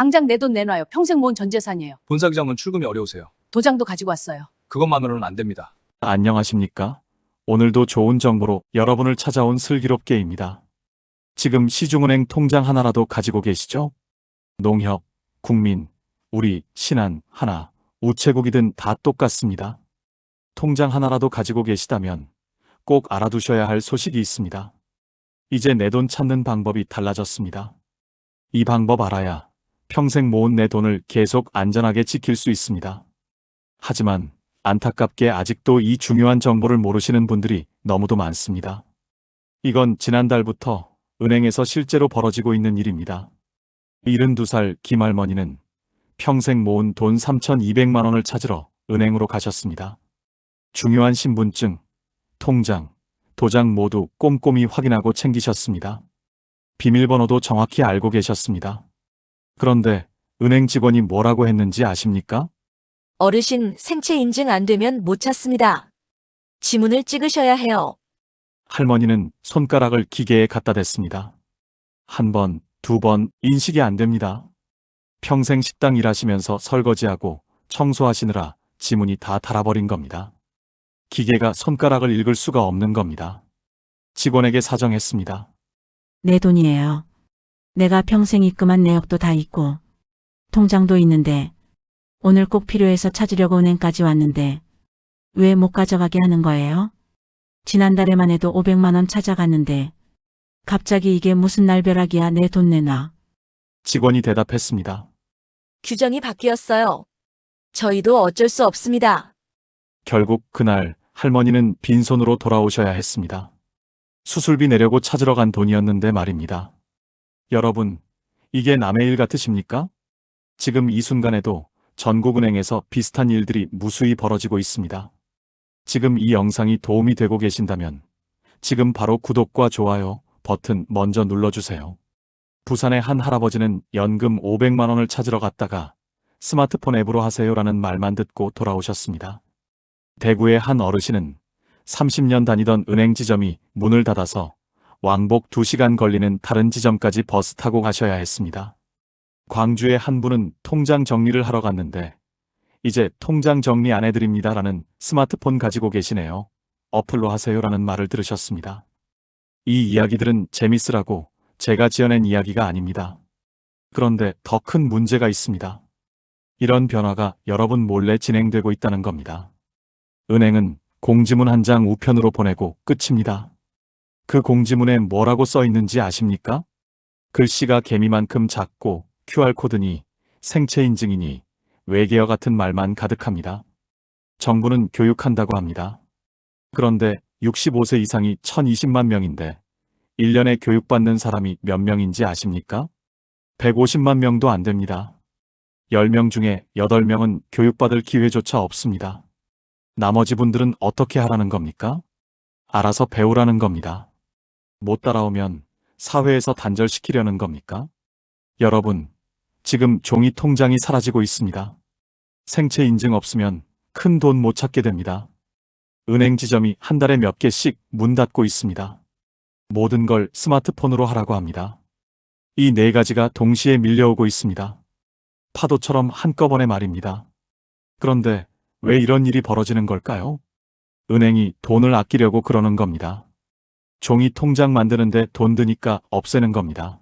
당장 내 돈 내놔요. 평생 모은 전 재산이에요. 본사 계장은 출금이 어려우세요. 도장도 가지고 왔어요. 그것만으로는 안 됩니다. 안녕하십니까? 오늘도 좋은 정보로 여러분을 찾아온 슬기롭게입니다. 지금 시중은행 통장 하나라도 가지고 계시죠? 농협, 국민, 우리, 신한, 하나, 우체국이든 다 똑같습니다. 통장 하나라도 가지고 계시다면 꼭 알아두셔야 할 소식이 있습니다. 이제 내 돈 찾는 방법이 달라졌습니다. 이 방법 알아야 평생 모은 내 돈을 계속 안전하게 지킬 수 있습니다. 하지만 안타깝게 아직도 이 중요한 정보를 모르시는 분들이 너무도 많습니다. 이건 지난달부터 은행에서 실제로 벌어지고 있는 일입니다. 72살 김할머니는 평생 모은 돈 3,200만 원을 찾으러 은행으로 가셨습니다. 중요한 신분증, 통장, 도장 모두 꼼꼼히 확인하고 챙기셨습니다. 비밀번호도 정확히 알고 계셨습니다. 그런데 은행 직원이 뭐라고 했는지 아십니까? 어르신 생체 인증 안 되면 못 찾습니다. 지문을 찍으셔야 해요. 할머니는 손가락을 기계에 갖다 댔습니다. 한 번, 두 번 인식이 안 됩니다. 평생 식당 일하시면서 설거지하고 청소하시느라 지문이 다 닳아버린 겁니다. 기계가 손가락을 읽을 수가 없는 겁니다. 직원에게 사정했습니다. 내 돈이에요. 내가 평생 입금한 내역도 다 있고 통장도 있는데 오늘 꼭 필요해서 찾으려고 은행까지 왔는데 왜 못 가져가게 하는 거예요? 지난달에만 해도 500만 원 찾아갔는데 갑자기 이게 무슨 날벼락이야. 내 돈 내놔. 직원이 대답했습니다. 규정이 바뀌었어요. 저희도 어쩔 수 없습니다. 결국 그날 할머니는 빈손으로 돌아오셔야 했습니다. 수술비 내려고 찾으러 간 돈이었는데 말입니다. 여러분, 이게 남의 일 같으십니까? 지금 이 순간에도 전국은행에서 비슷한 일들이 무수히 벌어지고 있습니다. 지금 이 영상이 도움이 되고 계신다면 지금 바로 구독과 좋아요 버튼 먼저 눌러주세요. 부산의 한 할아버지는 연금 500만 원을 찾으러 갔다가 스마트폰 앱으로 하세요라는 말만 듣고 돌아오셨습니다. 대구의 한 어르신은 30년 다니던 은행 지점이 문을 닫아서 왕복 2시간 걸리는 다른 지점까지 버스 타고 가셔야 했습니다. 광주의 한 분은 통장 정리를 하러 갔는데 이제 통장 정리 안 해드립니다라는 스마트폰 가지고 계시네요. 어플로 하세요라는 말을 들으셨습니다. 이 이야기들은 재밌으라고 제가 지어낸 이야기가 아닙니다. 그런데 더 큰 문제가 있습니다. 이런 변화가 여러분 몰래 진행되고 있다는 겁니다. 은행은 공지문 한 장 우편으로 보내고 끝입니다. 그 공지문에 뭐라고 써 있는지 아십니까? 글씨가 개미만큼 작고 QR코드니 생체 인증이니 외계어 같은 말만 가득합니다. 정부는 교육한다고 합니다. 그런데 65세 이상이 1,020만 명인데 1년에 교육받는 사람이 몇 명인지 아십니까? 150만 명도 안 됩니다. 10명 중에 8명은 교육받을 기회조차 없습니다. 나머지 분들은 어떻게 하라는 겁니까? 알아서 배우라는 겁니다. 못 따라오면 사회에서 단절시키려는 겁니까? 여러분, 지금 종이 통장이 사라지고 있습니다. 생체 인증 없으면 큰 돈 못 찾게 됩니다. 은행 지점이 한 달에 몇 개씩 문 닫고 있습니다. 모든 걸 스마트폰으로 하라고 합니다. 이 네 가지가 동시에 밀려오고 있습니다. 파도처럼 한꺼번에 말입니다. 그런데 왜 이런 일이 벌어지는 걸까요? 은행이 돈을 아끼려고 그러는 겁니다. 종이 통장 만드는데 돈 드니까 없애는 겁니다.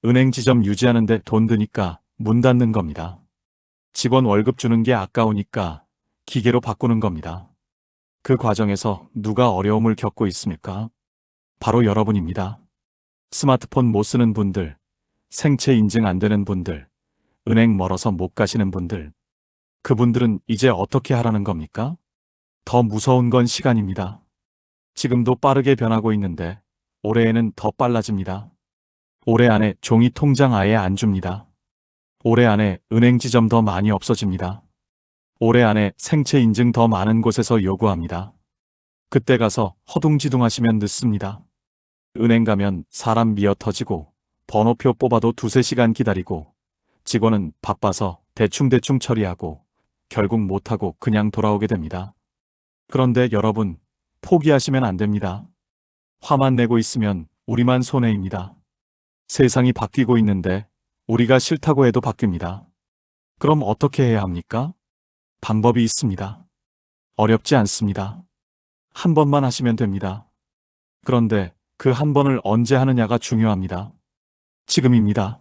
은행 지점 유지하는데 돈 드니까 문 닫는 겁니다. 직원 월급 주는 게 아까우니까 기계로 바꾸는 겁니다. 그 과정에서 누가 어려움을 겪고 있습니까? 바로 여러분입니다. 스마트폰 못 쓰는 분들, 생체 인증 안 되는 분들, 은행 멀어서 못 가시는 분들, 그분들은 이제 어떻게 하라는 겁니까? 더 무서운 건 시간입니다. 지금도 빠르게 변하고 있는데 올해에는 더 빨라집니다. 올해 안에 종이 통장 아예 안 줍니다. 올해 안에 은행 지점 더 많이 없어집니다. 올해 안에 생체 인증 더 많은 곳에서 요구합니다. 그때 가서 허둥지둥하시면 늦습니다. 은행 가면 사람 미어 터지고 번호표 뽑아도 2~3시간 기다리고 직원은 바빠서 대충대충 처리하고 결국 못하고 그냥 돌아오게 됩니다. 그런데 여러분, 포기하시면 안 됩니다. 화만 내고 있으면 우리만 손해입니다. 세상이 바뀌고 있는데 우리가 싫다고 해도 바뀝니다. 그럼 어떻게 해야 합니까? 방법이 있습니다. 어렵지 않습니다. 한 번만 하시면 됩니다. 그런데 그 한 번을 언제 하느냐가 중요합니다. 지금입니다.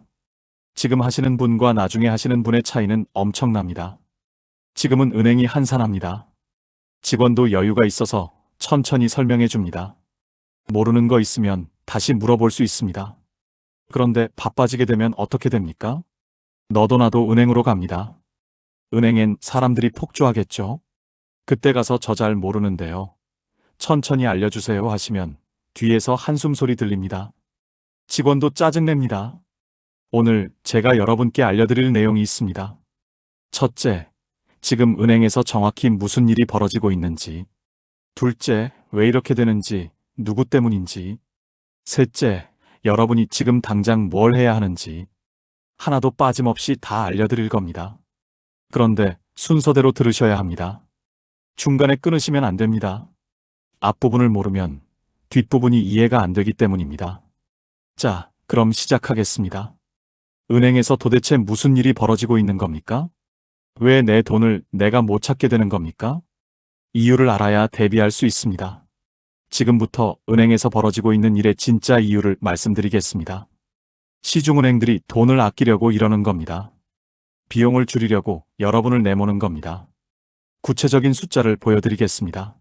지금 하시는 분과 나중에 하시는 분의 차이는 엄청납니다. 지금은 은행이 한산합니다. 직원도 여유가 있어서 천천히 설명해 줍니다. 모르는 거 있으면 다시 물어볼 수 있습니다. 그런데 바빠지게 되면 어떻게 됩니까? 너도 나도 은행으로 갑니다. 은행엔 사람들이 폭주하겠죠? 그때 가서 저 잘 모르는데요. 천천히 알려주세요 하시면 뒤에서 한숨 소리 들립니다. 직원도 짜증냅니다. 오늘 제가 여러분께 알려드릴 내용이 있습니다. 첫째, 지금 은행에서 정확히 무슨 일이 벌어지고 있는지. 둘째, 왜 이렇게 되는지, 누구 때문인지. 셋째, 여러분이 지금 당장 뭘 해야 하는지. 하나도 빠짐없이 다 알려드릴 겁니다. 그런데 순서대로 들으셔야 합니다. 중간에 끊으시면 안 됩니다. 앞부분을 모르면 뒷부분이 이해가 안 되기 때문입니다. 자, 그럼 시작하겠습니다. 은행에서 도대체 무슨 일이 벌어지고 있는 겁니까? 왜 내 돈을 내가 못 찾게 되는 겁니까? 이유를 알아야 대비할 수 있습니다. 지금부터 은행에서 벌어지고 있는 일의 진짜 이유를 말씀드리겠습니다. 시중은행들이 돈을 아끼려고 이러는 겁니다. 비용을 줄이려고 여러분을 내모는 겁니다. 구체적인 숫자를 보여드리겠습니다.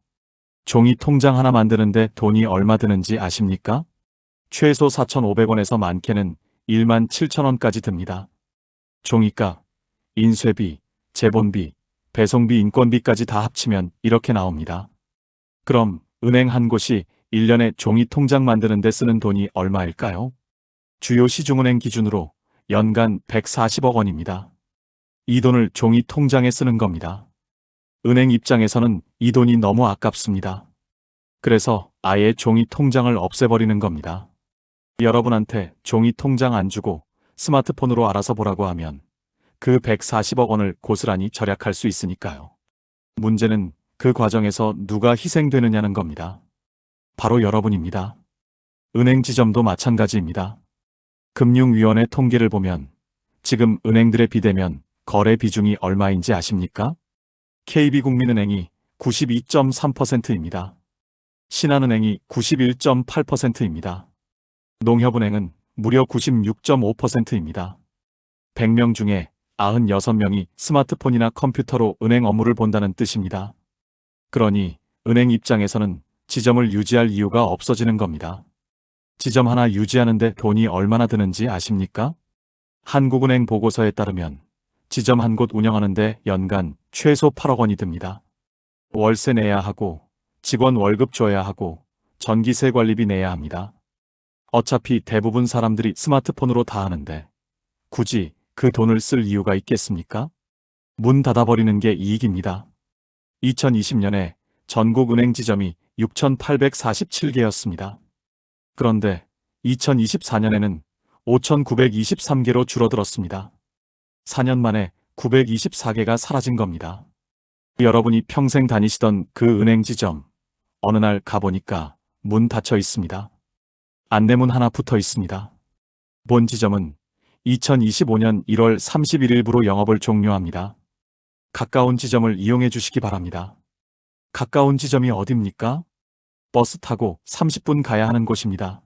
종이 통장 하나 만드는데 돈이 얼마 드는지 아십니까? 최소 4,500원에서 많게는 17,000원까지 듭니다. 종이값, 인쇄비, 제본비, 배송비, 인건비까지 다 합치면 이렇게 나옵니다. 그럼 은행 한 곳이 1년에 종이 통장 만드는데 쓰는 돈이 얼마일까요? 주요 시중은행 기준으로 연간 140억 원입니다. 이 돈을 종이 통장에 쓰는 겁니다. 은행 입장에서는 이 돈이 너무 아깝습니다. 그래서 아예 종이 통장을 없애버리는 겁니다. 여러분한테 종이 통장 안 주고 스마트폰으로 알아서 보라고 하면 그 140억 원을 고스란히 절약할 수 있으니까요. 문제는 그 과정에서 누가 희생되느냐는 겁니다. 바로 여러분입니다. 은행 지점도 마찬가지입니다. 금융위원회 통계를 보면 지금 은행들의 비대면 거래 비중이 얼마인지 아십니까? KB국민은행이 92.3%입니다. 신한은행이 91.8%입니다. 농협은행은 무려 96.5%입니다. 100명 중에 96명이 스마트폰이나 컴퓨터로 은행 업무를 본다는 뜻입니다. 그러니 은행 입장에서는 지점을 유지할 이유가 없어지는 겁니다. 지점 하나 유지하는데 돈이 얼마나 드는지 아십니까? 한국은행 보고서에 따르면 지점 한 곳 운영하는데 연간 최소 8억 원이 듭니다. 월세 내야 하고 직원 월급 줘야 하고 전기세 관리비 내야 합니다. 어차피 대부분 사람들이 스마트폰으로 다 하는데 굳이 그 돈을 쓸 이유가 있겠습니까? 문 닫아버리는 게 이익입니다. 2020년에 전국 은행 지점이 6,847개였습니다. 그런데 2024년에는 5,923개로 줄어들었습니다. 4년 만에 924개가 사라진 겁니다. 여러분이 평생 다니시던 그 은행 지점, 어느 날 가보니까 문 닫혀 있습니다. 안내문 하나 붙어 있습니다. 본 지점은 2025년 1월 31일부로 영업을 종료합니다. 가까운 지점을 이용해 주시기 바랍니다. 가까운 지점이 어딥니까? 버스 타고 30분 가야 하는 곳입니다.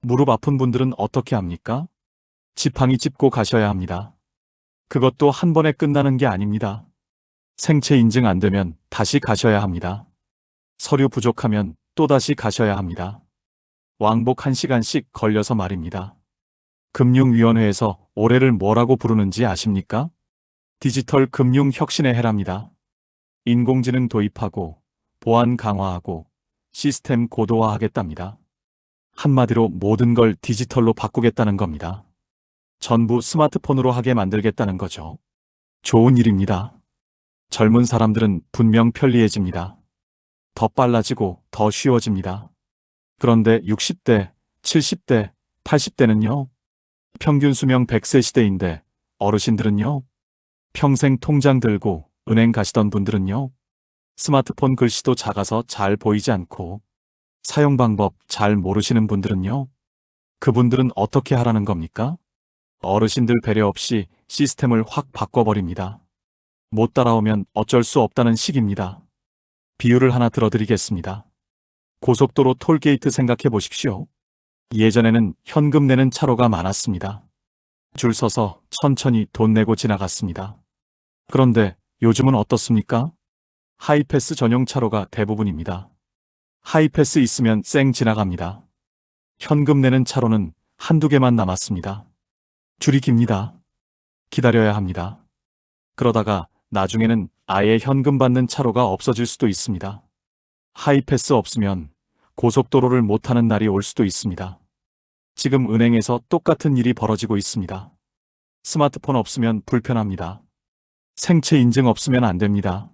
무릎 아픈 분들은 어떻게 합니까? 지팡이 짚고 가셔야 합니다. 그것도 한 번에 끝나는 게 아닙니다. 생체 인증 안 되면 다시 가셔야 합니다. 서류 부족하면 또다시 가셔야 합니다. 왕복 1시간씩 걸려서 말입니다. 금융위원회에서 올해를 뭐라고 부르는지 아십니까? 디지털 금융 혁신의 해랍니다. 인공지능 도입하고 보안 강화하고 시스템 고도화하겠답니다. 한마디로 모든 걸 디지털로 바꾸겠다는 겁니다. 전부 스마트폰으로 하게 만들겠다는 거죠. 좋은 일입니다. 젊은 사람들은 분명 편리해집니다. 더 빨라지고 더 쉬워집니다. 그런데 60대, 70대, 80대는요? 평균 수명 100세 시대인데 어르신들은요? 평생 통장 들고 은행 가시던 분들은요? 스마트폰 글씨도 작아서 잘 보이지 않고 사용 방법 잘 모르시는 분들은요? 그분들은 어떻게 하라는 겁니까? 어르신들 배려 없이 시스템을 확 바꿔버립니다. 못 따라오면 어쩔 수 없다는 식입니다. 비유를 하나 들어드리겠습니다. 고속도로 톨게이트 생각해 보십시오. 예전에는 현금 내는 차로가 많았습니다. 줄 서서 천천히 돈 내고 지나갔습니다. 그런데 요즘은 어떻습니까? 하이패스 전용 차로가 대부분입니다. 하이패스 있으면 쌩 지나갑니다. 현금 내는 차로는 한두 개만 남았습니다. 줄이 깁니다. 기다려야 합니다. 그러다가 나중에는 아예 현금 받는 차로가 없어질 수도 있습니다. 하이패스 없으면 고속도로를 못 타는 날이 올 수도 있습니다. 지금 은행에서 똑같은 일이 벌어지고 있습니다. 스마트폰 없으면 불편합니다. 생체 인증 없으면 안 됩니다.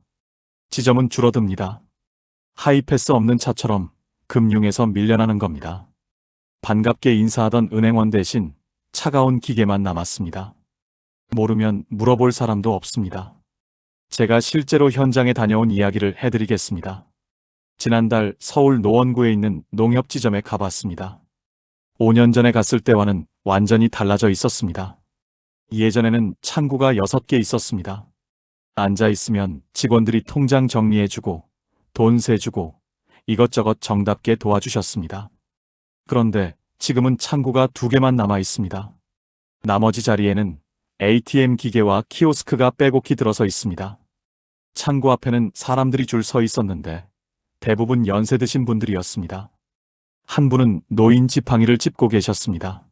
지점은 줄어듭니다. 하이패스 없는 차처럼 금융에서 밀려나는 겁니다. 반갑게 인사하던 은행원 대신 차가운 기계만 남았습니다. 모르면 물어볼 사람도 없습니다. 제가 실제로 현장에 다녀온 이야기를 해드리겠습니다. 지난달 서울 노원구에 있는 농협지점에 가봤습니다. 5년 전에 갔을 때와는 완전히 달라져 있었습니다. 예전에는 창구가 6개 있었습니다. 앉아있으면 직원들이 통장 정리해주고 돈 세주고 이것저것 정답게 도와주셨습니다. 그런데 지금은 창구가 2개만 남아 있습니다. 나머지 자리에는 ATM 기계와 키오스크가 빼곡히 들어서 있습니다. 창구 앞에는 사람들이 줄 서 있었는데 대부분 연세 드신 분들이었습니다. 한 분은 노인 지팡이를 짚고 계셨습니다.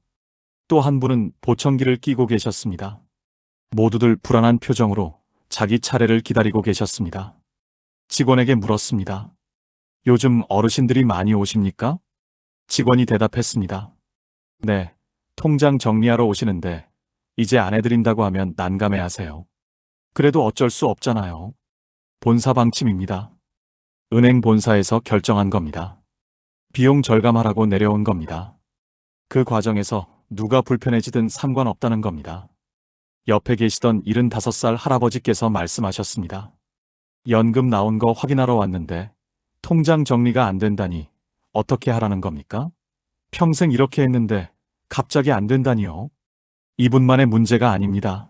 또 한 분은 보청기를 끼고 계셨습니다. 모두들 불안한 표정으로 자기 차례를 기다리고 계셨습니다. 직원에게 물었습니다. 요즘 어르신들이 많이 오십니까? 직원이 대답했습니다. 네, 통장 정리하러 오시는데 이제 안 해드린다고 하면 난감해하세요. 그래도 어쩔 수 없잖아요. 본사 방침입니다. 은행 본사에서 결정한 겁니다. 비용 절감하라고 내려온 겁니다. 그 과정에서 누가 불편해지든 상관없다는 겁니다. 옆에 계시던 75살 할아버지께서 말씀하셨습니다. 연금 나온 거 확인하러 왔는데 통장 정리가 안 된다니 어떻게 하라는 겁니까? 평생 이렇게 했는데 갑자기 안 된다니요? 이분만의 문제가 아닙니다.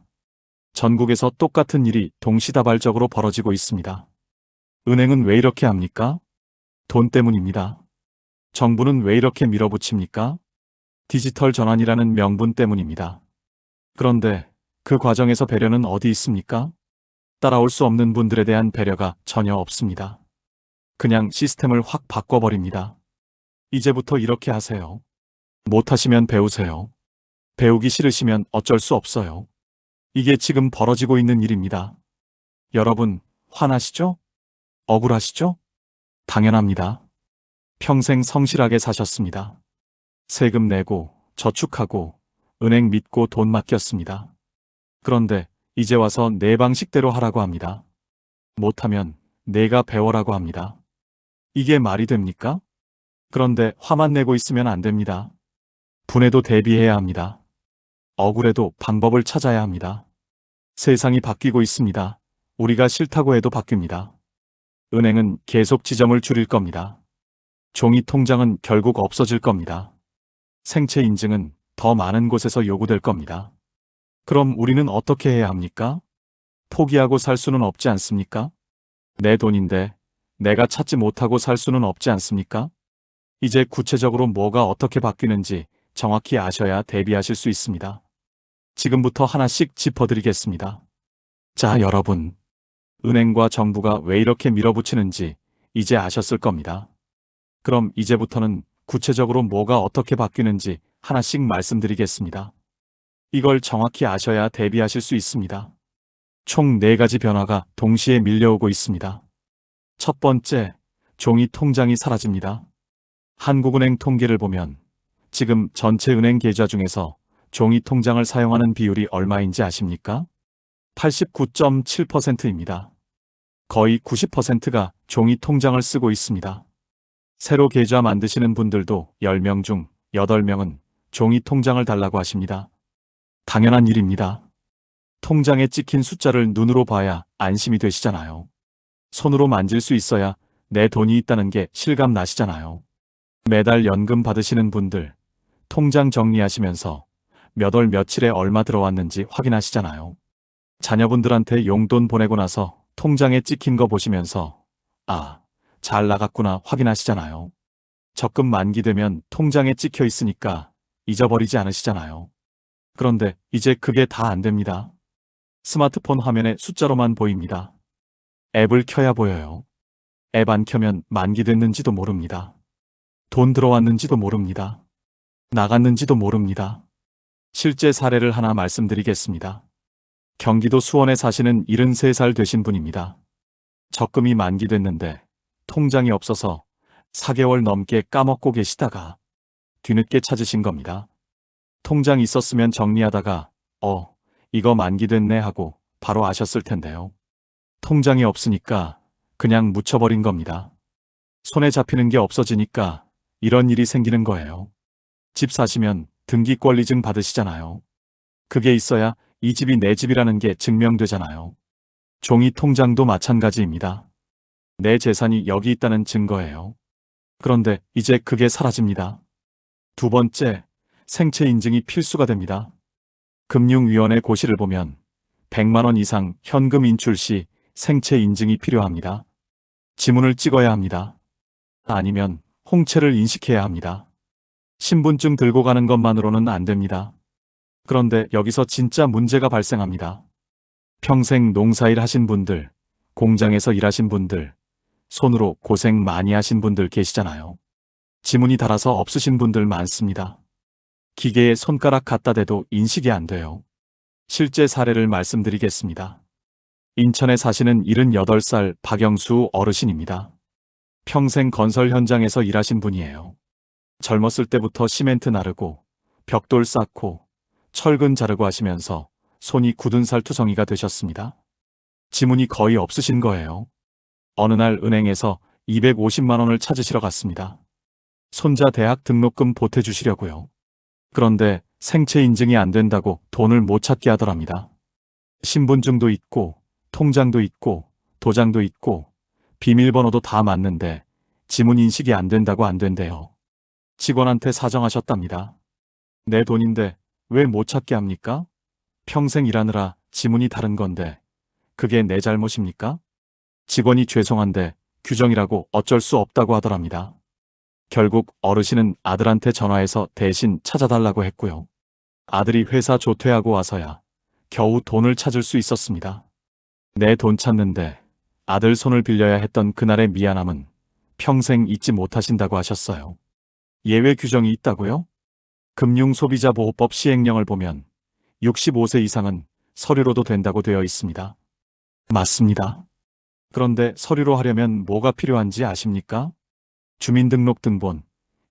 전국에서 똑같은 일이 동시다발적으로 벌어지고 있습니다. 은행은 왜 이렇게 합니까? 돈 때문입니다. 정부는 왜 이렇게 밀어붙입니까? 디지털 전환이라는 명분 때문입니다. 그런데 그 과정에서 배려는 어디 있습니까? 따라올 수 없는 분들에 대한 배려가 전혀 없습니다. 그냥 시스템을 확 바꿔버립니다. 이제부터 이렇게 하세요. 못하시면 배우세요. 배우기 싫으시면 어쩔 수 없어요. 이게 지금 벌어지고 있는 일입니다. 여러분, 화나시죠? 억울하시죠? 당연합니다. 평생 성실하게 사셨습니다. 세금 내고, 저축하고, 은행 믿고 돈 맡겼습니다. 그런데 이제 와서 내 방식대로 하라고 합니다. 못하면 내가 배워라고 합니다. 이게 말이 됩니까? 그런데 화만 내고 있으면 안 됩니다. 분해도 대비해야 합니다. 억울해도 방법을 찾아야 합니다. 세상이 바뀌고 있습니다. 우리가 싫다고 해도 바뀝니다. 은행은 계속 지점을 줄일 겁니다. 종이 통장은 결국 없어질 겁니다. 생체 인증은 더 많은 곳에서 요구될 겁니다. 그럼 우리는 어떻게 해야 합니까? 포기하고 살 수는 없지 않습니까? 내 돈인데 내가 찾지 못하고 살 수는 없지 않습니까? 이제 구체적으로 뭐가 어떻게 바뀌는지 정확히 아셔야 대비하실 수 있습니다. 지금부터 하나씩 짚어드리겠습니다. 자, 여러분. 은행과 정부가 왜 이렇게 밀어붙이는지 이제 아셨을 겁니다. 그럼 이제부터는 구체적으로 뭐가 어떻게 바뀌는지 하나씩 말씀드리겠습니다. 이걸 정확히 아셔야 대비하실 수 있습니다. 총 4가지 변화가 동시에 밀려오고 있습니다. 첫 번째, 종이 통장이 사라집니다. 한국은행 통계를 보면 지금 전체 은행 계좌 중에서 종이 통장을 사용하는 비율이 얼마인지 아십니까? 89.7%입니다. 거의 90%가 종이 통장을 쓰고 있습니다. 새로 계좌 만드시는 분들도 10명 중 8명은 종이 통장을 달라고 하십니다. 당연한 일입니다. 통장에 찍힌 숫자를 눈으로 봐야 안심이 되시잖아요. 손으로 만질 수 있어야 내 돈이 있다는 게 실감 나시잖아요. 매달 연금 받으시는 분들, 통장 정리하시면서 몇 월 며칠에 얼마 들어왔는지 확인하시잖아요. 자녀분들한테 용돈 보내고 나서 통장에 찍힌 거 보시면서 아, 잘 나갔구나 확인하시잖아요. 적금 만기되면 통장에 찍혀 있으니까 잊어버리지 않으시잖아요. 그런데 이제 그게 다 안 됩니다. 스마트폰 화면에 숫자로만 보입니다. 앱을 켜야 보여요. 앱 안 켜면 만기됐는지도 모릅니다. 돈 들어왔는지도 모릅니다. 나갔는지도 모릅니다. 실제 사례를 하나 말씀드리겠습니다. 경기도 수원에 사시는 73살 되신 분입니다. 적금이 만기됐는데 통장이 없어서 4개월 넘게 까먹고 계시다가 뒤늦게 찾으신 겁니다. 통장 있었으면 정리하다가 이거 만기됐네 하고 바로 아셨을 텐데요. 통장이 없으니까 그냥 묻혀버린 겁니다. 손에 잡히는 게 없어지니까 이런 일이 생기는 거예요. 집 사시면 등기권리증 받으시잖아요. 그게 있어야 이 집이 내 집이라는 게 증명되잖아요. 종이 통장도 마찬가지입니다. 내 재산이 여기 있다는 증거예요. 그런데 이제 그게 사라집니다. 두 번째, 생체 인증이 필수가 됩니다. 금융위원회 고시를 보면 100만 원 이상 현금 인출 시 생체 인증이 필요합니다. 지문을 찍어야 합니다. 아니면 홍채를 인식해야 합니다. 신분증 들고 가는 것만으로는 안 됩니다. 그런데 여기서 진짜 문제가 발생합니다. 평생 농사일 하신 분들, 공장에서 일하신 분들, 손으로 고생 많이 하신 분들 계시잖아요. 지문이 닳아서 없으신 분들 많습니다. 기계에 손가락 갖다 대도 인식이 안 돼요. 실제 사례를 말씀드리겠습니다. 인천에 사시는 78살 박영수 어르신입니다. 평생 건설 현장에서 일하신 분이에요. 젊었을 때부터 시멘트 나르고 벽돌 쌓고 철근 자르고 하시면서 손이 굳은 살 투성이가 되셨습니다. 지문이 거의 없으신 거예요. 어느 날 은행에서 250만 원을 찾으시러 갔습니다. 손자 대학 등록금 보태주시려고요. 그런데 생체 인증이 안 된다고 돈을 못 찾게 하더랍니다. 신분증도 있고 통장도 있고 도장도 있고 비밀번호도 다 맞는데 지문 인식이 안 된다고 안 된대요. 직원한테 사정하셨답니다. 내 돈인데 왜 못 찾게 합니까? 평생 일하느라 지문이 다른 건데 그게 내 잘못입니까? 직원이 죄송한데 규정이라고 어쩔 수 없다고 하더랍니다. 결국 어르신은 아들한테 전화해서 대신 찾아달라고 했고요. 아들이 회사 조퇴하고 와서야 겨우 돈을 찾을 수 있었습니다. 내 돈 찾는데 아들 손을 빌려야 했던 그날의 미안함은 평생 잊지 못하신다고 하셨어요. 예외 규정이 있다고요? 금융소비자보호법 시행령을 보면 65세 이상은 서류로도 된다고 되어 있습니다. 맞습니다. 그런데 서류로 하려면 뭐가 필요한지 아십니까? 주민등록등본,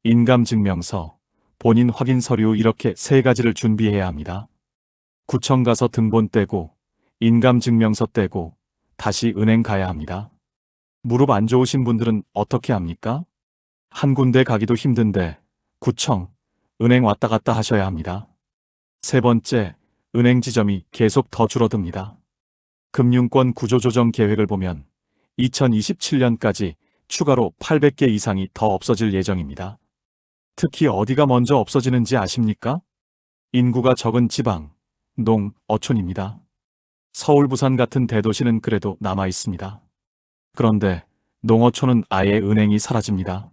인감증명서, 본인 확인 서류 이렇게 3가지를 준비해야 합니다. 구청 가서 등본 떼고 인감증명서 떼고 다시 은행 가야 합니다. 무릎 안 좋으신 분들은 어떻게 합니까? 한 군데 가기도 힘든데 구청, 은행 왔다 갔다 하셔야 합니다. 세 번째, 은행 지점이 계속 더 줄어듭니다. 금융권 구조조정 계획을 보면 2027년까지 추가로 800개 이상이 더 없어질 예정입니다. 특히 어디가 먼저 없어지는지 아십니까? 인구가 적은 지방, 농, 어촌입니다. 서울, 부산 같은 대도시는 그래도 남아 있습니다. 그런데 농어촌은 아예 은행이 사라집니다.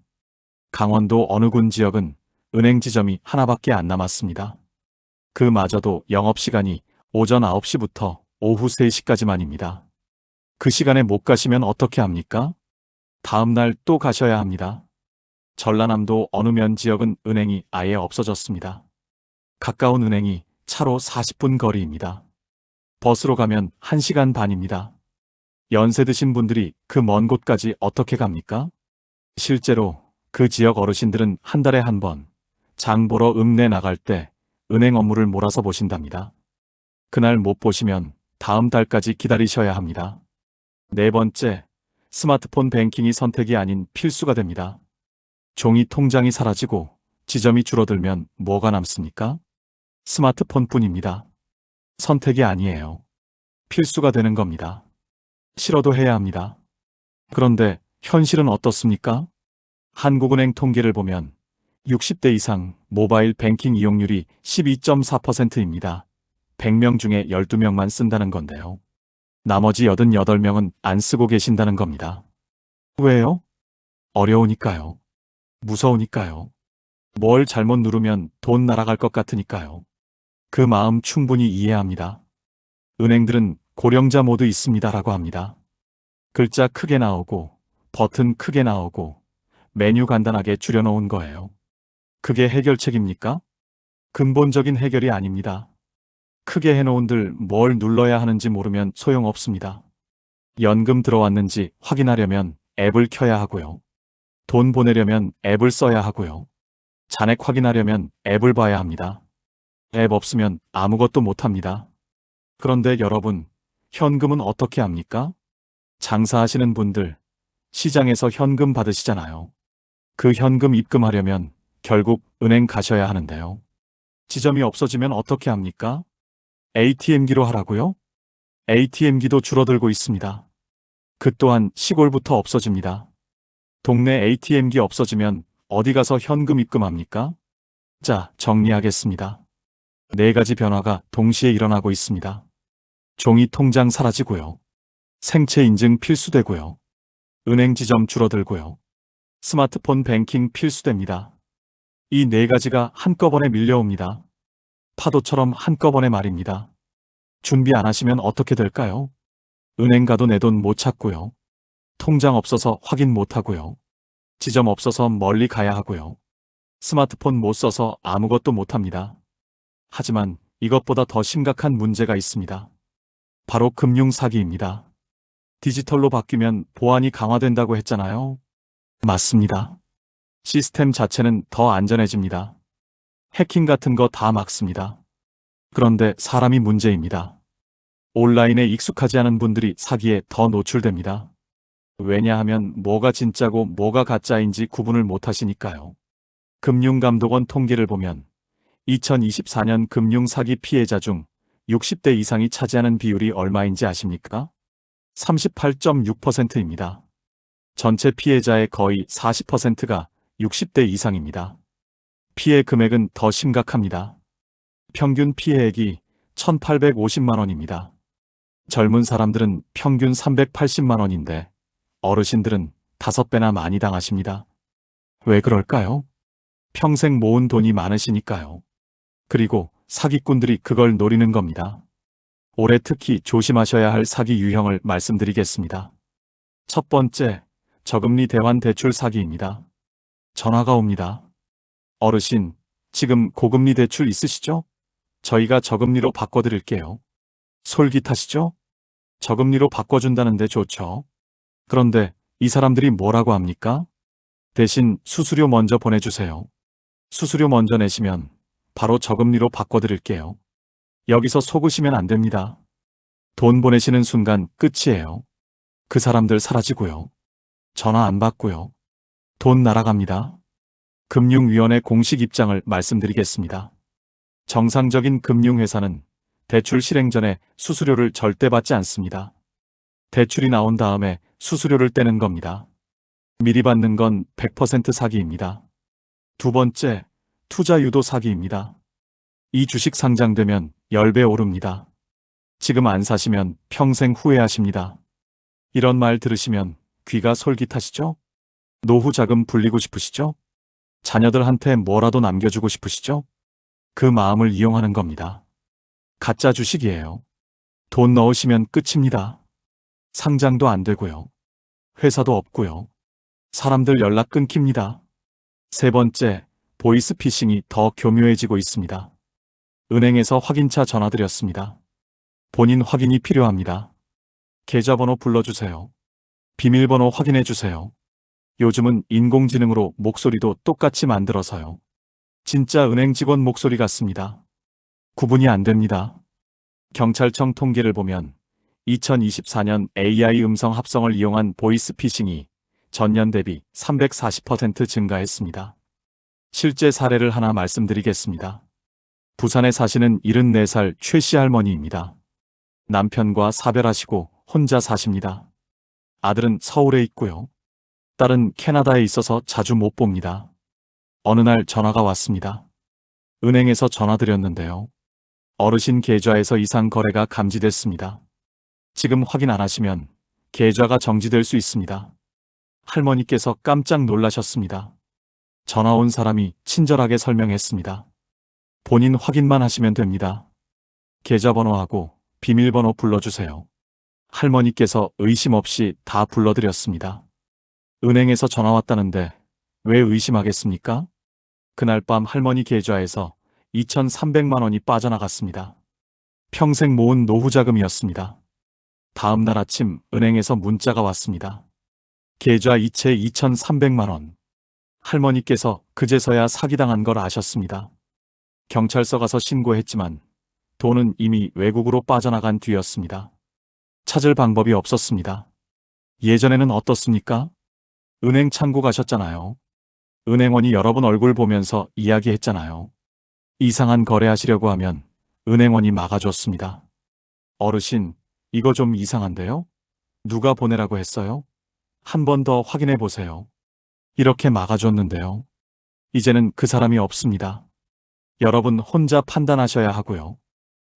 강원도 어느 군 지역은 은행 지점이 하나밖에 안 남았습니다. 그마저도 영업시간이 오전 9시부터 오후 3시까지만입니다. 그 시간에 못 가시면 어떻게 합니까? 다음 날 또 가셔야 합니다. 전라남도 어느 면 지역은 은행이 아예 없어졌습니다. 가까운 은행이 차로 40분 거리입니다. 버스로 가면 1시간 반입니다. 연세 드신 분들이 그 먼 곳까지 어떻게 갑니까? 실제로 그 지역 어르신들은 한 달에 한 번 장 보러 읍내 나갈 때 은행 업무를 몰아서 보신답니다. 그날 못 보시면 다음 달까지 기다리셔야 합니다. 네 번째, 스마트폰 뱅킹이 선택이 아닌 필수가 됩니다. 종이 통장이 사라지고 지점이 줄어들면 뭐가 남습니까? 스마트폰뿐입니다. 선택이 아니에요. 필수가 되는 겁니다. 싫어도 해야 합니다. 그런데 현실은 어떻습니까? 한국은행 통계를 보면 60대 이상 모바일 뱅킹 이용률이 12.4%입니다. 100명 중에 12명만 쓴다는 건데요. 나머지 88명은 안 쓰고 계신다는 겁니다. 왜요? 어려우니까요. 무서우니까요. 뭘 잘못 누르면 돈 날아갈 것 같으니까요. 그 마음 충분히 이해합니다. 은행들은 고령자 모두 있습니다라고 합니다. 글자 크게 나오고 버튼 크게 나오고 메뉴 간단하게 줄여놓은 거예요. 그게 해결책입니까? 근본적인 해결이 아닙니다. 크게 해놓은들 뭘 눌러야 하는지 모르면 소용없습니다. 연금 들어왔는지 확인하려면 앱을 켜야 하고요. 돈 보내려면 앱을 써야 하고요. 잔액 확인하려면 앱을 봐야 합니다. 앱 없으면 아무것도 못합니다. 그런데 여러분, 현금은 어떻게 합니까? 장사하시는 분들, 시장에서 현금 받으시잖아요. 그 현금 입금하려면 결국 은행 가셔야 하는데요. 지점이 없어지면 어떻게 합니까? ATM기로 하라고요? ATM기도 줄어들고 있습니다. 그 또한 시골부터 없어집니다. 동네 ATM기 없어지면 어디 가서 현금 입금합니까? 자, 정리하겠습니다. 4가지 변화가 동시에 일어나고 있습니다. 종이 통장 사라지고요. 생체 인증 필수되고요. 은행 지점 줄어들고요. 스마트폰 뱅킹 필수됩니다. 이 4가지가 한꺼번에 밀려옵니다. 파도처럼 한꺼번에 말입니다. 준비 안 하시면 어떻게 될까요? 은행 가도 내 돈 못 찾고요. 통장 없어서 확인 못 하고요. 지점 없어서 멀리 가야 하고요. 스마트폰 못 써서 아무것도 못 합니다. 하지만 이것보다 더 심각한 문제가 있습니다. 바로 금융 사기입니다. 디지털로 바뀌면 보안이 강화된다고 했잖아요. 맞습니다. 시스템 자체는 더 안전해집니다. 해킹 같은 거 다 막습니다. 그런데 사람이 문제입니다. 온라인에 익숙하지 않은 분들이 사기에 더 노출됩니다. 왜냐하면 뭐가 진짜고 뭐가 가짜인지 구분을 못 하시니까요. 금융감독원 통계를 보면 2024년 금융사기 피해자 중 60대 이상이 차지하는 비율이 얼마인지 아십니까? 38.6%입니다. 전체 피해자의 거의 40%가 60대 이상입니다. 피해 금액은 더 심각합니다. 평균 피해액이 1,850만 원입니다. 젊은 사람들은 평균 380만 원인데 어르신들은 5배나 많이 당하십니다. 왜 그럴까요? 평생 모은 돈이 많으시니까요. 그리고 사기꾼들이 그걸 노리는 겁니다. 올해 특히 조심하셔야 할 사기 유형을 말씀드리겠습니다. 첫 번째, 저금리 대환 대출 사기입니다. 전화가 옵니다. 어르신, 지금 고금리 대출 있으시죠? 저희가 저금리로 바꿔드릴게요. 솔깃하시죠? 저금리로 바꿔준다는데 좋죠. 그런데 이 사람들이 뭐라고 합니까? 대신 수수료 먼저 보내주세요. 수수료 먼저 내시면 바로 저금리로 바꿔드릴게요. 여기서 속으시면 안 됩니다. 돈 보내시는 순간 끝이에요. 그 사람들 사라지고요. 전화 안 받고요. 돈 날아갑니다. 금융위원회 공식 입장을 말씀드리겠습니다. 정상적인 금융회사는 대출 실행 전에 수수료를 절대 받지 않습니다. 대출이 나온 다음에 수수료를 떼는 겁니다. 미리 받는 건 100% 사기입니다. 두 번째, 투자 유도 사기입니다. 이 주식 상장되면 10배 오릅니다. 지금 안 사시면 평생 후회하십니다. 이런 말 들으시면 귀가 솔깃하시죠? 노후 자금 불리고 싶으시죠? 자녀들한테 뭐라도 남겨주고 싶으시죠? 그 마음을 이용하는 겁니다. 가짜 주식이에요. 돈 넣으시면 끝입니다. 상장도 안 되고요. 회사도 없고요. 사람들 연락 끊깁니다. 세 번째, 보이스피싱이 더 교묘해지고 있습니다. 은행에서 확인차 전화드렸습니다. 본인 확인이 필요합니다. 계좌번호 불러주세요. 비밀번호 확인해주세요. 요즘은 인공지능으로 목소리도 똑같이 만들어서요. 진짜 은행 직원 목소리 같습니다. 구분이 안 됩니다. 경찰청 통계를 보면 2024년 AI 음성 합성을 이용한 보이스피싱이 전년 대비 340% 증가했습니다. 실제 사례를 하나 말씀드리겠습니다. 부산에 사시는 74살 최 씨 할머니입니다. 남편과 사별하시고 혼자 사십니다. 아들은 서울에 있고요. 딸은 캐나다에 있어서 자주 못 봅니다. 어느 날 전화가 왔습니다. 은행에서 전화드렸는데요. 어르신 계좌에서 이상 거래가 감지됐습니다. 지금 확인 안 하시면 계좌가 정지될 수 있습니다. 할머니께서 깜짝 놀라셨습니다. 전화 온 사람이 친절하게 설명했습니다. 본인 확인만 하시면 됩니다. 계좌번호하고 비밀번호 불러주세요. 할머니께서 의심 없이 다 불러드렸습니다. 은행에서 전화 왔다는데 왜 의심하겠습니까? 그날 밤 할머니 계좌에서 2,300만 원이 빠져나갔습니다. 평생 모은 노후 자금이었습니다. 다음 날 아침 은행에서 문자가 왔습니다. 계좌 이체 2,300만 원. 할머니께서 그제서야 사기당한 걸 아셨습니다. 경찰서 가서 신고했지만 돈은 이미 외국으로 빠져나간 뒤였습니다. 찾을 방법이 없었습니다. 예전에는 어떻습니까? 은행 창구 가셨잖아요. 은행원이 여러분 얼굴 보면서 이야기했잖아요. 이상한 거래하시려고 하면 은행원이 막아줬습니다. 어르신, 이거 좀 이상한데요? 누가 보내라고 했어요? 한 번 더 확인해 보세요. 이렇게 막아줬는데요. 이제는 그 사람이 없습니다. 여러분 혼자 판단하셔야 하고요.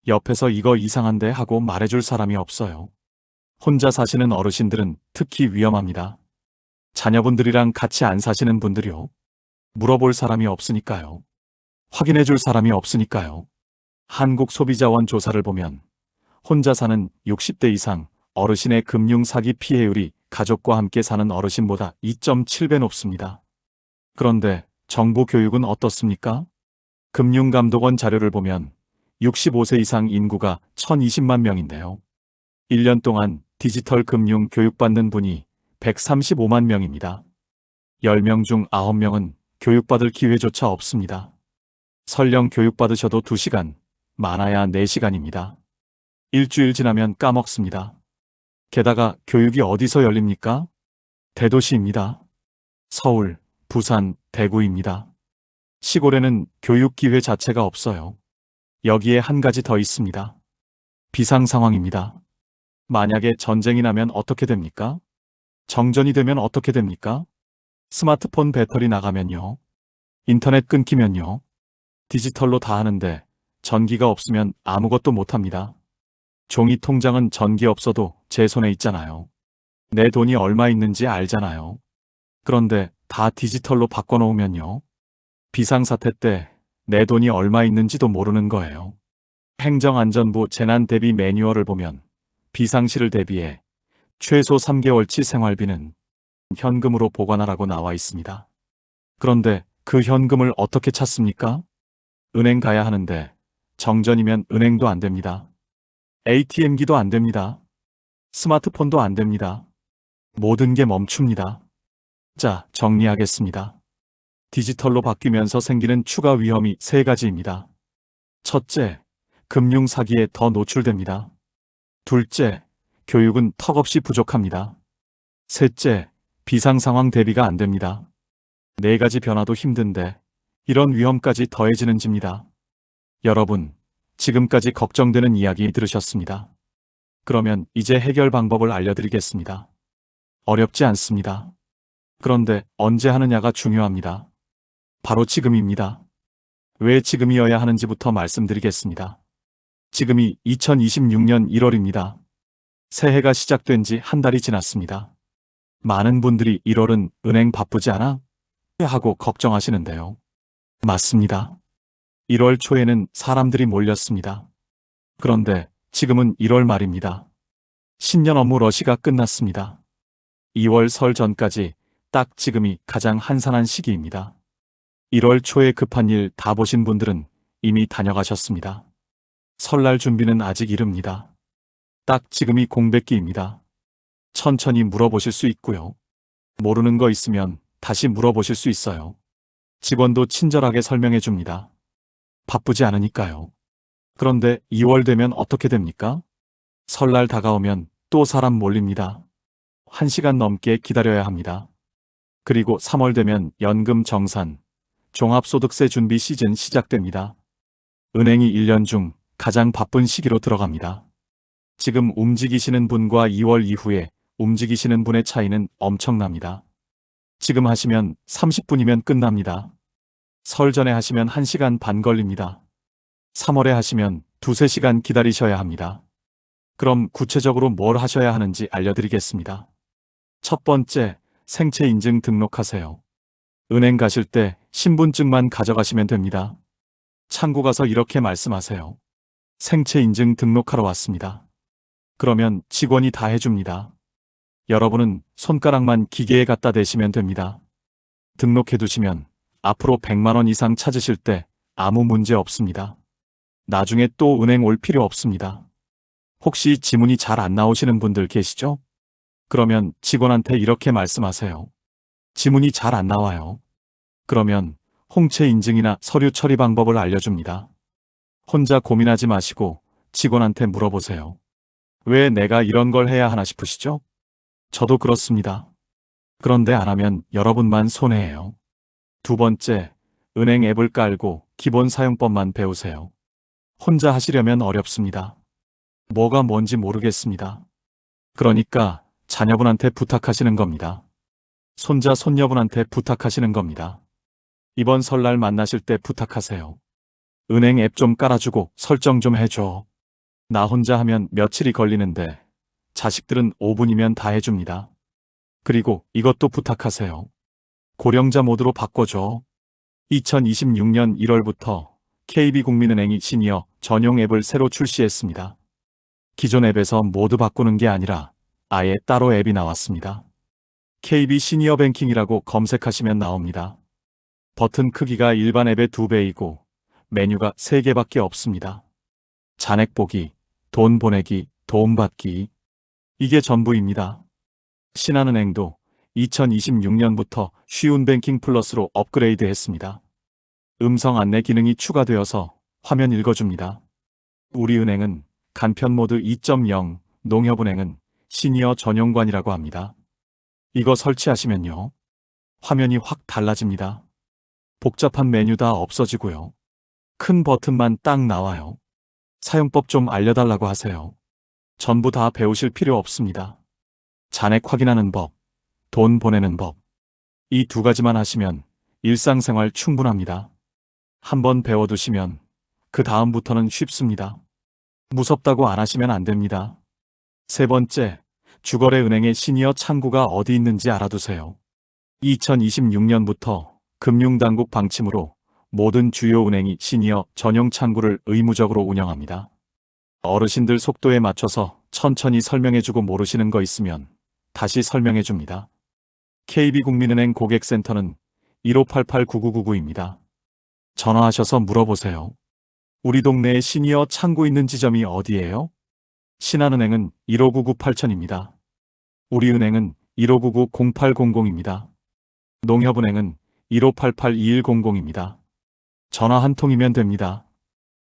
옆에서 이거 이상한데 하고 말해줄 사람이 없어요. 혼자 사시는 어르신들은 특히 위험합니다. 자녀분들이랑 같이 안 사시는 분들이요. 물어볼 사람이 없으니까요. 확인해줄 사람이 없으니까요. 한국소비자원 조사를 보면 혼자 사는 60대 이상 어르신의 금융 사기 피해율이 가족과 함께 사는 어르신보다 2.7배 높습니다. 그런데 정부 교육은 어떻습니까? 금융감독원 자료를 보면 65세 이상 인구가 1,020만 명인데요. 1년 동안 디지털 금융 교육받는 분이 135만 명입니다. 10명 중 9명은 교육받을 기회조차 없습니다. 설령 교육받으셔도 2시간, 많아야 4시간입니다. 일주일 지나면 까먹습니다. 게다가 교육이 어디서 열립니까? 대도시입니다. 서울, 부산, 대구입니다. 시골에는 교육 기회 자체가 없어요. 여기에 한 가지 더 있습니다. 비상 상황입니다. 만약에 전쟁이 나면 어떻게 됩니까? 정전이 되면 어떻게 됩니까? 스마트폰 배터리 나가면요. 인터넷 끊기면요. 디지털로 다 하는데 전기가 없으면 아무것도 못합니다. 종이 통장은 전기 없어도 제 손에 있잖아요. 내 돈이 얼마 있는지 알잖아요. 그런데 다 디지털로 바꿔놓으면요. 비상사태 때 내 돈이 얼마 있는지도 모르는 거예요. 행정안전부 재난대비 매뉴얼을 보면 비상시를 대비해 최소 3개월치 생활비는 현금으로 보관하라고 나와 있습니다. 그런데 그 현금을 어떻게 찾습니까? 은행 가야 하는데 정전이면 은행도 안 됩니다. ATM기도 안 됩니다. 스마트폰도 안 됩니다. 모든 게 멈춥니다. 자, 정리하겠습니다. 디지털로 바뀌면서 생기는 추가 위험이 3가지입니다. 첫째, 금융 사기에 더 노출됩니다. 둘째, 교육은 턱없이 부족합니다. 셋째, 비상 상황 대비가 안 됩니다. 4가지 변화도 힘든데 이런 위험까지 더해지는 집니다. 여러분, 지금까지 걱정되는 이야기 들으셨습니다. 그러면 이제 해결 방법을 알려드리겠습니다. 어렵지 않습니다. 그런데 언제 하느냐가 중요합니다. 바로 지금입니다. 왜 지금이어야 하는지부터 말씀드리겠습니다. 지금이 2026년 1월입니다. 새해가 시작된 지 한 달이 지났습니다. 많은 분들이 1월은 은행 바쁘지 않아? 하고 걱정하시는데요. 맞습니다. 1월 초에는 사람들이 몰렸습니다. 그런데 지금은 1월 말입니다. 신년 업무 러시가 끝났습니다. 2월 설 전까지 딱 지금이 가장 한산한 시기입니다. 1월 초에 급한 일 다 보신 분들은 이미 다녀가셨습니다. 설날 준비는 아직 이릅니다. 딱 지금이 공백기입니다. 천천히 물어보실 수 있고요. 모르는 거 있으면 다시 물어보실 수 있어요. 직원도 친절하게 설명해 줍니다. 바쁘지 않으니까요. 그런데 2월 되면 어떻게 됩니까? 설날 다가오면 또 사람 몰립니다. 1시간 넘게 기다려야 합니다. 그리고 3월 되면 연금 정산, 종합소득세 준비 시즌 시작됩니다. 은행이 1년 중 가장 바쁜 시기로 들어갑니다. 지금 움직이시는 분과 2월 이후에 움직이시는 분의 차이는 엄청납니다. 지금 하시면 30분이면 끝납니다. 설 전에 하시면 1시간 반 걸립니다. 3월에 하시면 2~3시간 기다리셔야 합니다. 그럼 구체적으로 뭘 하셔야 하는지 알려드리겠습니다. 첫 번째, 생체 인증 등록하세요. 은행 가실 때 신분증만 가져가시면 됩니다. 창구 가서 이렇게 말씀하세요. 생체 인증 등록하러 왔습니다. 그러면 직원이 다 해줍니다. 여러분은 손가락만 기계에 갖다 대시면 됩니다. 등록해 두시면 앞으로 100만 원 이상 찾으실 때 아무 문제 없습니다. 나중에 또 은행 올 필요 없습니다. 혹시 지문이 잘 안 나오시는 분들 계시죠? 그러면 직원한테 이렇게 말씀하세요. 지문이 잘 안 나와요. 그러면 홍채 인증이나 서류 처리 방법을 알려줍니다. 혼자 고민하지 마시고 직원한테 물어보세요. 왜 내가 이런 걸 해야 하나 싶으시죠? 저도 그렇습니다. 그런데 안 하면 여러분만 손해예요. 두 번째, 은행 앱을 깔고 기본 사용법만 배우세요. 혼자 하시려면 어렵습니다. 뭐가 뭔지 모르겠습니다. 그러니까 자녀분한테 부탁하시는 겁니다. 손자, 손녀분한테 부탁하시는 겁니다. 이번 설날 만나실 때 부탁하세요. 은행 앱 좀 깔아주고 설정 좀 해줘. 나 혼자 하면 며칠이 걸리는데 자식들은 5분이면 다 해줍니다. 그리고 이것도 부탁하세요. 고령자 모드로 바꿔줘. 2026년 1월부터 KB국민은행이 시니어 전용 앱을 새로 출시했습니다. 기존 앱에서 모두 바꾸는 게 아니라 아예 따로 앱이 나왔습니다. KB 시니어 뱅킹이라고 검색하시면 나옵니다. 버튼 크기가 일반 앱의 2배이고 메뉴가 3개밖에 없습니다. 잔액 보기, 돈 보내기, 도움받기. 이게 전부입니다. 신한은행도 2026년부터 쉬운 뱅킹 플러스로 업그레이드 했습니다. 음성 안내 기능이 추가되어서 화면 읽어줍니다. 우리은행은 간편 모드 2.0, 농협은행은 시니어 전용관이라고 합니다. 이거 설치하시면요. 화면이 확 달라집니다. 복잡한 메뉴 다 없어지고요. 큰 버튼만 딱 나와요. 사용법 좀 알려달라고 하세요. 전부 다 배우실 필요 없습니다. 잔액 확인하는 법, 돈 보내는 법. 이 2가지만 하시면 일상생활 충분합니다. 한번 배워두시면 그 다음부터는 쉽습니다. 무섭다고 안 하시면 안 됩니다. 세 번째, 주거래 은행의 시니어 창구가 어디 있는지 알아두세요. 2026년부터 금융당국 방침으로 모든 주요 은행이 시니어 전용 창구를 의무적으로 운영합니다. 어르신들 속도에 맞춰서 천천히 설명해주고 모르시는 거 있으면 다시 설명해줍니다. KB국민은행 고객센터는 1588-9999입니다. 전화하셔서 물어보세요. 우리 동네에 시니어 창구 있는 지점이 어디예요? 신한은행은 1599-8000입니다. 우리은행은 1599-0800입니다. 농협은행은 1588-2100입니다. 전화 한 통이면 됩니다.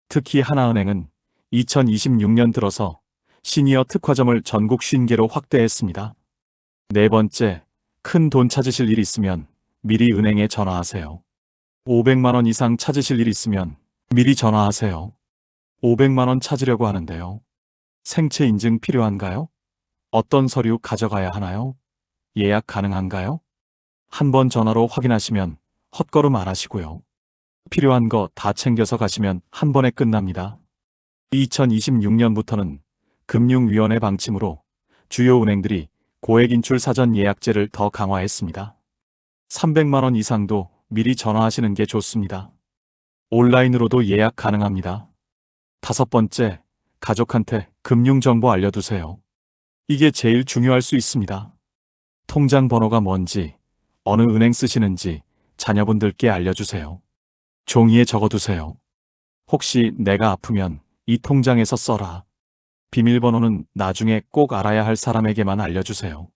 특히 하나은행은 2026년 들어서 시니어 특화점을 전국 50개로 확대했습니다. 네 번째, 큰 돈 찾으실 일 있으면 미리 은행에 전화하세요. 500만 원 이상 찾으실 일 있으면 미리 전화하세요. 500만 원 찾으려고 하는데요. 생체 인증 필요한가요? 어떤 서류 가져가야 하나요? 예약 가능한가요? 한번 전화로 확인하시면 헛걸음 안 하시고요. 필요한 거 다 챙겨서 가시면 한 번에 끝납니다. 2026년부터는 금융위원회 방침으로 주요 은행들이 고액 인출 사전 예약제를 더 강화했습니다. 300만 원 이상도 미리 전화하시는 게 좋습니다. 온라인으로도 예약 가능합니다. 다섯 번째, 가족한테 금융정보 알려두세요. 이게 제일 중요할 수 있습니다. 통장 번호가 뭔지, 어느 은행 쓰시는지 자녀분들께 알려주세요. 종이에 적어두세요. 혹시 내가 아프면 이 통장에서 써라. 비밀번호는 나중에 꼭 알아야 할 사람에게만 알려주세요.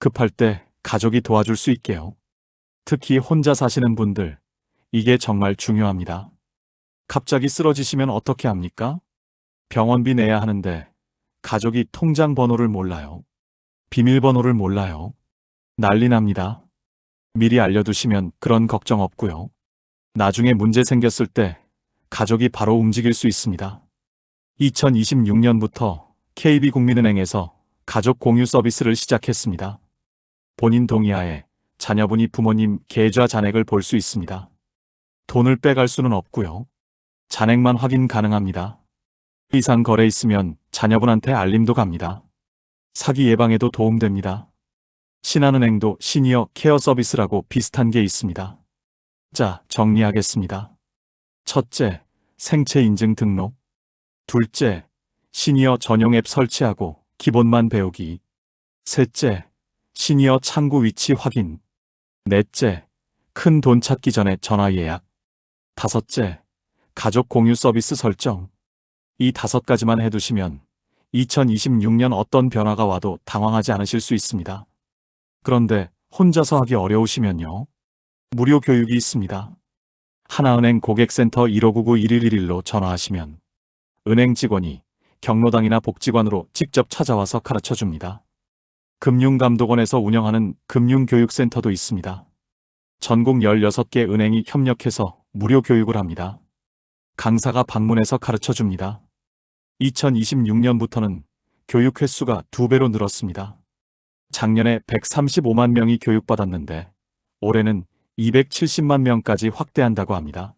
급할 때 가족이 도와줄 수 있게요. 특히 혼자 사시는 분들, 이게 정말 중요합니다. 갑자기 쓰러지시면 어떻게 합니까? 병원비 내야 하는데 가족이 통장 번호를 몰라요. 비밀번호를 몰라요. 난리 납니다. 미리 알려두시면 그런 걱정 없고요. 나중에 문제 생겼을 때 가족이 바로 움직일 수 있습니다. 2026년부터 KB국민은행에서 가족 공유 서비스를 시작했습니다. 본인 동의하에 자녀분이 부모님 계좌 잔액을 볼 수 있습니다. 돈을 빼갈 수는 없고요. 잔액만 확인 가능합니다. 이상 거래 있으면 자녀분한테 알림도 갑니다. 사기 예방에도 도움됩니다. 신한은행도 시니어 케어 서비스라고 비슷한 게 있습니다. 자, 정리하겠습니다. 첫째, 생체 인증 등록. 둘째, 시니어 전용 앱 설치하고 기본만 배우기. 셋째, 시니어 창구 위치 확인. 넷째, 큰 돈 찾기 전에 전화 예약. 다섯째, 가족 공유 서비스 설정. 이 5가지만 해두시면 2026년 어떤 변화가 와도 당황하지 않으실 수 있습니다. 그런데 혼자서 하기 어려우시면요. 무료 교육이 있습니다. 하나은행 고객센터 1599-1111로 전화하시면 은행 직원이 경로당이나 복지관으로 직접 찾아와서 가르쳐줍니다. 금융감독원에서 운영하는 금융교육센터도 있습니다. 전국 16개 은행이 협력해서 무료 교육을 합니다. 강사가 방문해서 가르쳐줍니다. 2026년부터는 교육 횟수가 2배로 늘었습니다. 작년에 135만 명이 교육받았는데 올해는 270만 명까지 확대한다고 합니다.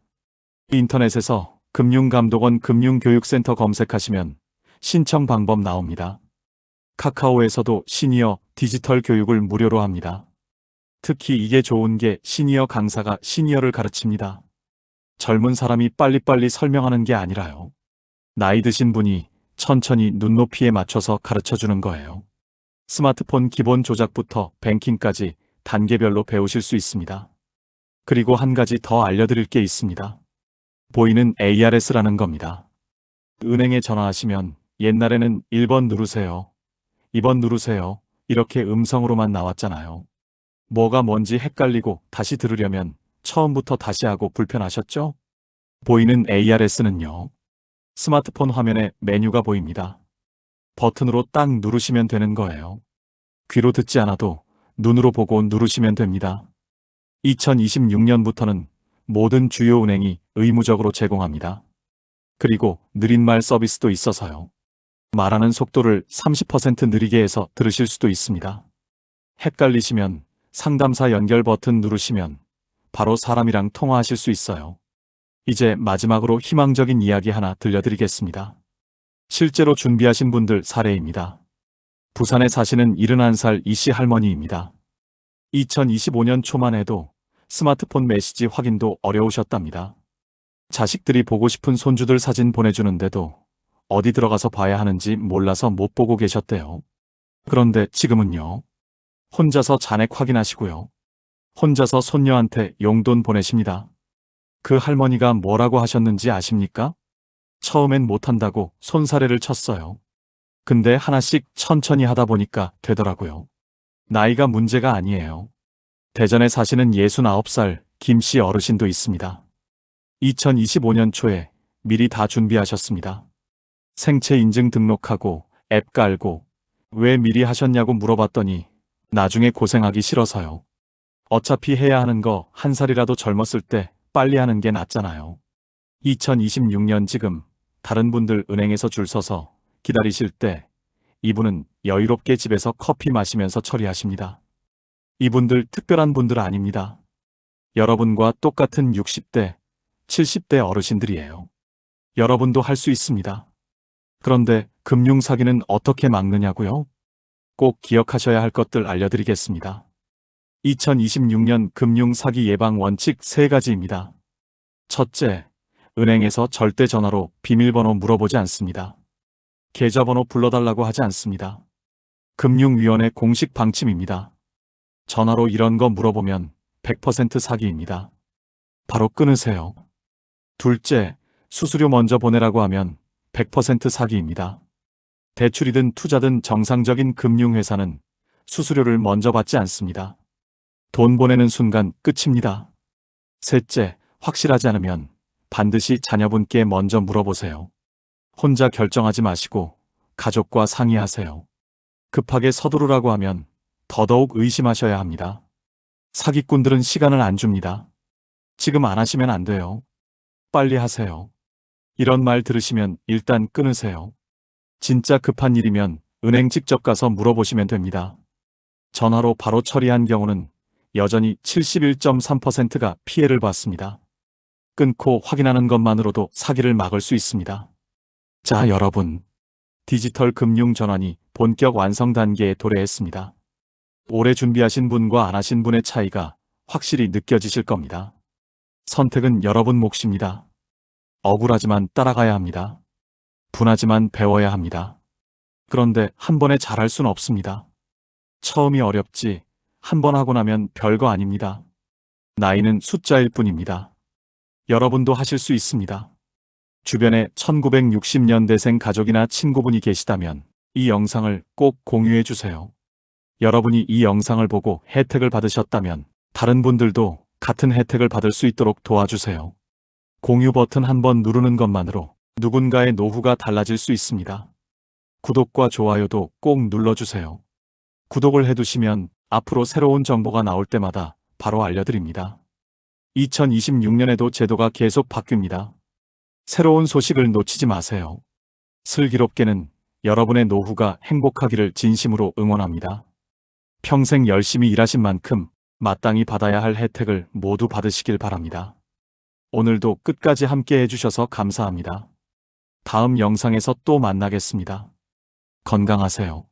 인터넷에서 금융감독원 금융교육센터 검색하시면 신청 방법 나옵니다. 카카오에서도 시니어 디지털 교육을 무료로 합니다. 특히 이게 좋은 게 시니어 강사가 시니어를 가르칩니다. 젊은 사람이 빨리빨리 설명하는 게 아니라요. 나이 드신 분이 천천히 눈높이에 맞춰서 가르쳐주는 거예요. 스마트폰 기본 조작부터 뱅킹까지 단계별로 배우실 수 있습니다. 그리고 한 가지 더 알려드릴 게 있습니다. 보이는 ARS라는 겁니다. 은행에 전화하시면 옛날에는 1번 누르세요, 2번 누르세요 이렇게 음성으로만 나왔잖아요. 뭐가 뭔지 헷갈리고 다시 들으려면 처음부터 다시 하고 불편하셨죠? 보이는 ARS는요. 스마트폰 화면에 메뉴가 보입니다. 버튼으로 딱 누르시면 되는 거예요. 귀로 듣지 않아도 눈으로 보고 누르시면 됩니다. 2026년부터는 모든 주요 은행이 의무적으로 제공합니다. 그리고 느린말 서비스도 있어서요. 말하는 속도를 30% 느리게 해서 들으실 수도 있습니다. 헷갈리시면 상담사 연결 버튼 누르시면 바로 사람이랑 통화하실 수 있어요. 이제 마지막으로 희망적인 이야기 하나 들려드리겠습니다. 실제로 준비하신 분들 사례입니다. 부산에 사시는 71살 이씨 할머니입니다. 2025년 초만 해도 스마트폰 메시지 확인도 어려우셨답니다. 자식들이 보고 싶은 손주들 사진 보내주는데도 어디 들어가서 봐야 하는지 몰라서 못 보고 계셨대요. 그런데 지금은요. 혼자서 잔액 확인하시고요. 혼자서 손녀한테 용돈 보내십니다. 그 할머니가 뭐라고 하셨는지 아십니까? 처음엔 못한다고 손사래를 쳤어요. 근데 하나씩 천천히 하다 보니까 되더라고요. 나이가 문제가 아니에요. 대전에 사시는 69살 김씨 어르신도 있습니다. 2025년 초에 미리 다 준비하셨습니다. 생체 인증 등록하고 앱 깔고 왜 미리 하셨냐고 물어봤더니 나중에 고생하기 싫어서요. 어차피 해야 하는 거 한 살이라도 젊었을 때 빨리 하는 게 낫잖아요. 2026년 지금 다른 분들 은행에서 줄 서서 기다리실 때 이분은 여유롭게 집에서 커피 마시면서 처리하십니다. 이분들 특별한 분들 아닙니다. 여러분과 똑같은 60대, 70대 어르신들이에요. 여러분도 할 수 있습니다. 그런데 금융사기는 어떻게 막느냐고요? 꼭 기억하셔야 할 것들 알려드리겠습니다. 2026년 금융사기 예방 원칙 3가지입니다. 첫째, 은행에서 절대 전화로 비밀번호 물어보지 않습니다. 계좌번호 불러달라고 하지 않습니다. 금융위원회 공식 방침입니다. 전화로 이런 거 물어보면 100% 사기입니다. 바로 끊으세요. 둘째, 수수료 먼저 보내라고 하면 100% 사기입니다. 대출이든 투자든 정상적인 금융회사는 수수료를 먼저 받지 않습니다. 돈 보내는 순간 끝입니다. 셋째, 확실하지 않으면 반드시 자녀분께 먼저 물어보세요. 혼자 결정하지 마시고 가족과 상의하세요. 급하게 서두르라고 하면 더더욱 의심하셔야 합니다. 사기꾼들은 시간을 안 줍니다. 지금 안 하시면 안 돼요. 빨리 하세요. 이런 말 들으시면 일단 끊으세요. 진짜 급한 일이면 은행 직접 가서 물어보시면 됩니다. 전화로 바로 처리한 경우는 여전히 71.3%가 피해를 봤습니다. 끊고 확인하는 것만으로도 사기를 막을 수 있습니다. 자, 여러분. 디지털 금융 전환이 본격 완성 단계에 도래했습니다. 오래 준비하신 분과 안 하신 분의 차이가 확실히 느껴지실 겁니다. 선택은 여러분 몫입니다. 억울하지만 따라가야 합니다. 분하지만 배워야 합니다. 그런데 한 번에 잘할 순 없습니다. 처음이 어렵지 한 번 하고 나면 별거 아닙니다. 나이는 숫자일 뿐입니다. 여러분도 하실 수 있습니다. 주변에 1960년대생 가족이나 친구분이 계시다면 이 영상을 꼭 공유해 주세요. 여러분이 이 영상을 보고 혜택을 받으셨다면 다른 분들도 같은 혜택을 받을 수 있도록 도와주세요. 공유 버튼 한번 누르는 것만으로 누군가의 노후가 달라질 수 있습니다. 구독과 좋아요도 꼭 눌러주세요. 구독을 해두시면 앞으로 새로운 정보가 나올 때마다 바로 알려드립니다. 2026년에도 제도가 계속 바뀝니다. 새로운 소식을 놓치지 마세요. 슬기롭게는 여러분의 노후가 행복하기를 진심으로 응원합니다. 평생 열심히 일하신 만큼 마땅히 받아야 할 혜택을 모두 받으시길 바랍니다. 오늘도 끝까지 함께 해주셔서 감사합니다. 다음 영상에서 또 만나겠습니다. 건강하세요.